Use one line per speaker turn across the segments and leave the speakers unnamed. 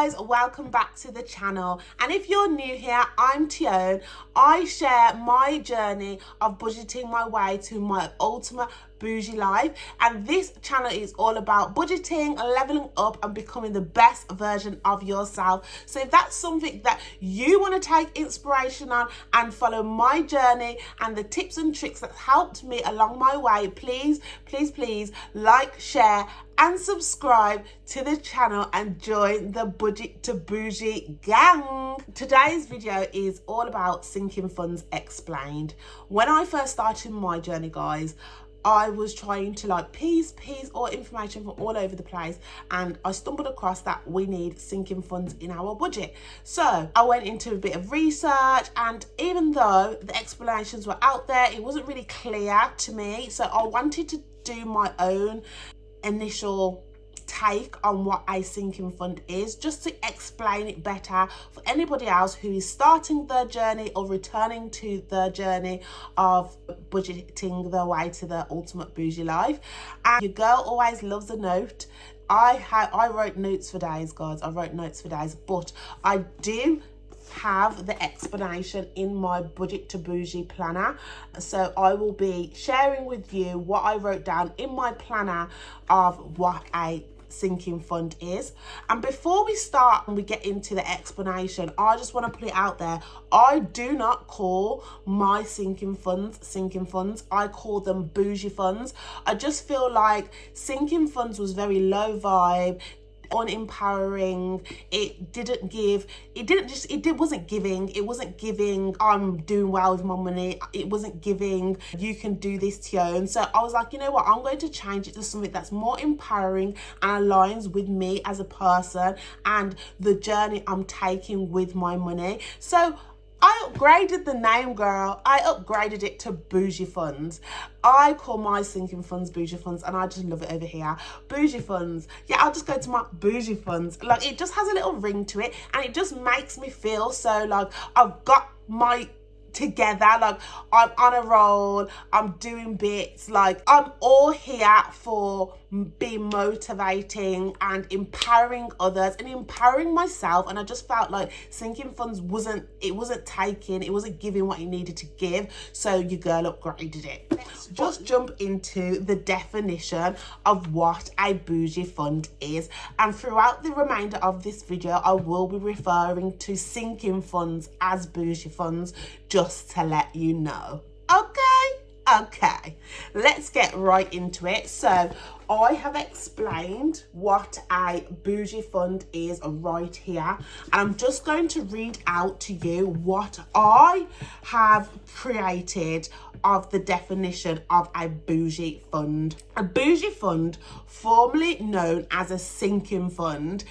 guys, welcome back to the channel, and if you're new here, I'm Tion. I share my journey of budgeting my way to my ultimate bougie life, and this channel is all about budgeting, leveling up and becoming the best version of yourself. So if that's something that you want to take inspiration on and follow my journey and the tips and tricks that helped me along my way, please like, share and subscribe to the channel and join the Budget to Bougie gang. Today's video is all about sinking funds explained. When I first started my journey, guys, I was trying to piece all information from all over the place, and I stumbled across that we need sinking funds in our budget. So I went into a bit of research, and even though the explanations were out there, it wasn't really clear to me. So I wanted to do my own initial take on what a sinking fund is, just to explain it better for anybody else who is starting their journey or returning to their journey of budgeting their way to their ultimate bougie life. And your girl always loves a note. I wrote notes for days, guys. I wrote notes for days, but I do have the explanation in my Budget to Bougie planner, so I will be sharing with you what I wrote down in my planner of what a sinking fund is. And before we start and we get into the explanation, I just want to put it out there, I do not call my sinking funds. I call them bougie funds. I just feel like sinking funds was very low vibe, unempowering. It wasn't giving I'm doing well with my money. It wasn't giving you can do this to your own. So I was like, you know what, I'm going to change it to something that's more empowering and aligns with me as a person and the journey I'm taking with my money. So I upgraded the name, girl. I upgraded it to bougie funds. I call my sinking funds bougie funds, and I just love it over here. Bougie funds. Yeah, I'll just go to my bougie funds. Like, it just has a little ring to it, and it just makes me feel so like I've got my together, like I'm on a roll, I'm doing bits, like I'm all here for being motivating and empowering others and empowering myself. And I just felt like sinking funds wasn't giving what it needed to give, so your girl upgraded it. Let's just jump into the definition of what a bougie fund is, and throughout the remainder of this video I will be referring to sinking funds as bougie funds, just to let you know. Okay, let's get right into it. So I have explained what a bougie fund is right here, and I'm just going to read out to you what I have created of the definition of a bougie fund. A bougie fund, formerly known as a sinking fund,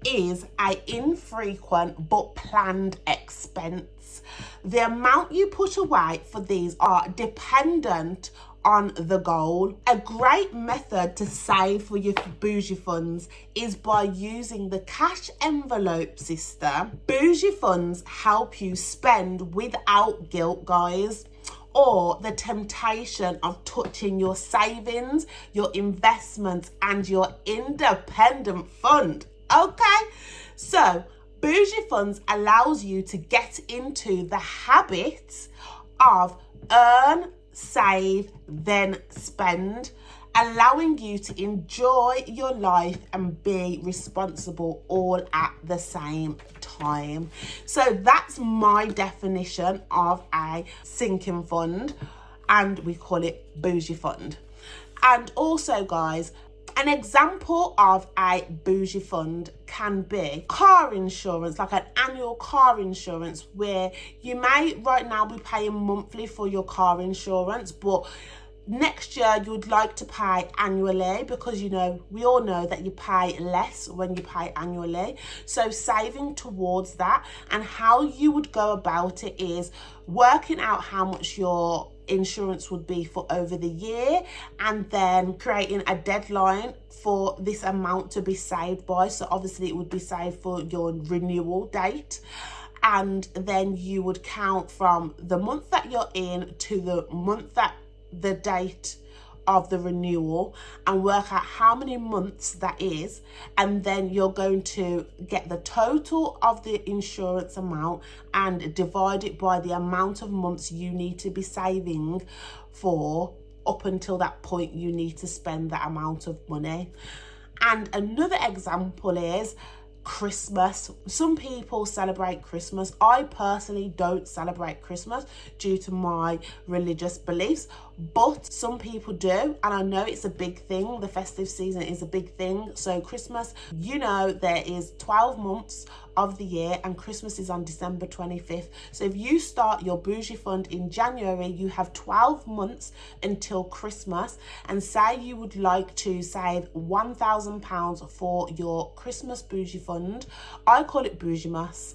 is an infrequent but planned expense. The amount you put away for these are dependent on the goal. A great method to save for your bougie funds is by using the cash envelope system. Bougie funds help you spend without guilt, guys, or the temptation of touching your savings, your investments and your independent fund. Okay, so bougie funds allows you to get into the habit of earn, save, then spend, allowing you to enjoy your life and be responsible all at the same time. So that's my definition of a sinking fund, and we call it bougie fund. And also, guys, an example of a bougie fund can be car insurance, like an annual car insurance, where you may right now be paying monthly for your car insurance, but next year you'd like to pay annually, because you know, we all know that you pay less when you pay annually. So saving towards that, and how you would go about it is working out how much your insurance would be for over the year, and then creating a deadline for this amount to be saved by. So obviously it would be saved for your renewal date, and then you would count from the month that you're in to the month that the date of the renewal and work out how many months that is, and then you're going to get the total of the insurance amount and divide it by the amount of months you need to be saving for. Up until that point, you need to spend that amount of money. And another example is Christmas. Some people celebrate Christmas. I personally don't celebrate Christmas due to my religious beliefs, but some people do, and I know it's a big thing. The festive season is a big thing. So Christmas, you know, there is 12 months of the year and Christmas is on December 25th. So if you start your bougie fund in January, you have 12 months until Christmas, and say you would like to save £1,000 for your Christmas bougie fund. I call it Bougie-mas,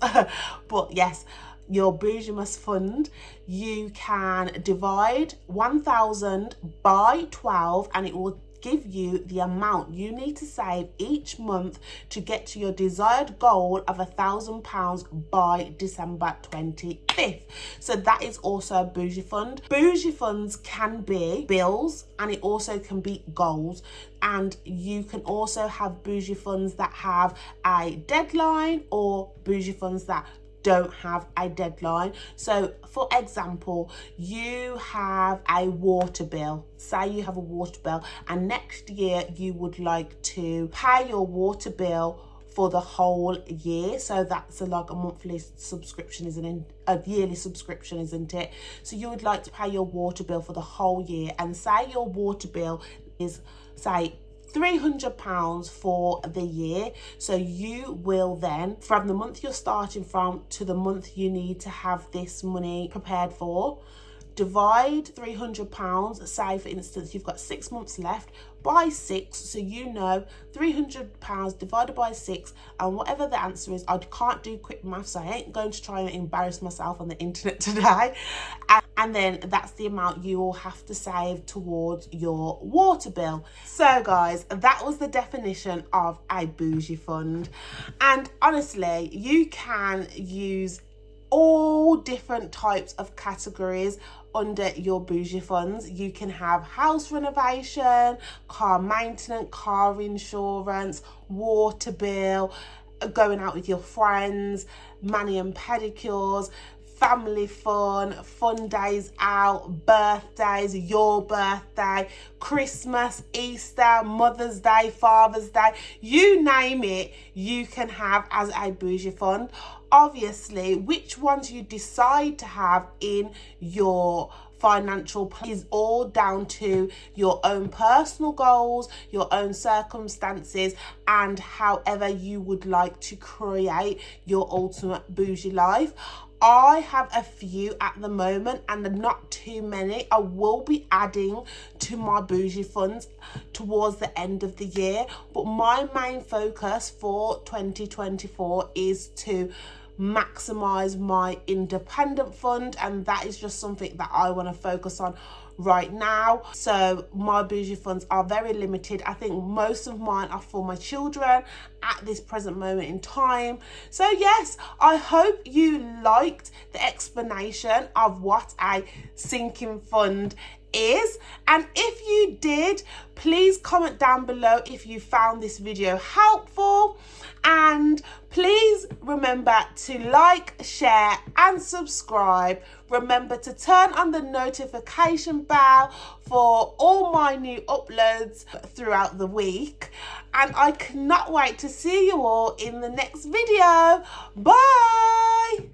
but yes, your Bougie-mas fund, you can divide 1,000 by 12 and it will give you the amount you need to save each month to get to your desired goal of £1,000 by December 25th. So that is also a bougie fund. Bougie funds can be bills and it also can be goals, and you can also have bougie funds that have a deadline or bougie funds that don't have a deadline. So for example, you have a water bill. Say you have a water bill and next year you would like to pay your water bill for the whole year. So that's like a monthly subscription, isn't it? A yearly subscription, isn't it? So you would like to pay your water bill for the whole year, and say your water bill is, say, £300 for the year. So you will then, from the month you're starting from to the month you need to have this money prepared for, divide £300, say for instance you've got 6 months left, by 6, so you know £300 divided by 6, and whatever the answer is, I can't do quick maths, so I ain't going to try and embarrass myself on the internet today, and then that's the amount you will have to save towards your water bill. So guys, that was the definition of a bougie fund, and honestly you can use all different types of categories under your bougie funds. You can have house renovation, car maintenance, car insurance, water bill, going out with your friends, mani and pedicures, family fun, fun days out, birthdays, your birthday, Christmas, Easter, Mother's Day, Father's Day, you name it, you can have as a bougie fund. Obviously, which ones you decide to have in your financial plan is all down to your own personal goals, your own circumstances, and however you would like to create your ultimate bougie life. I have a few at the moment and not too many. I will be adding to my bougie funds towards the end of the year, but my main focus for 2024 is to maximize my independent fund, and that is just something that I want to focus on right now. So my bougie funds are very limited. I think most of mine are for my children at this present moment in time. So yes, I hope you liked the explanation of what a sinking fund is, and if you did, please comment down below if you found this video helpful, and please remember to like, share and subscribe. Remember to turn on the notification bell for all my new uploads throughout the week, and I cannot wait to see you all in the next video. Bye.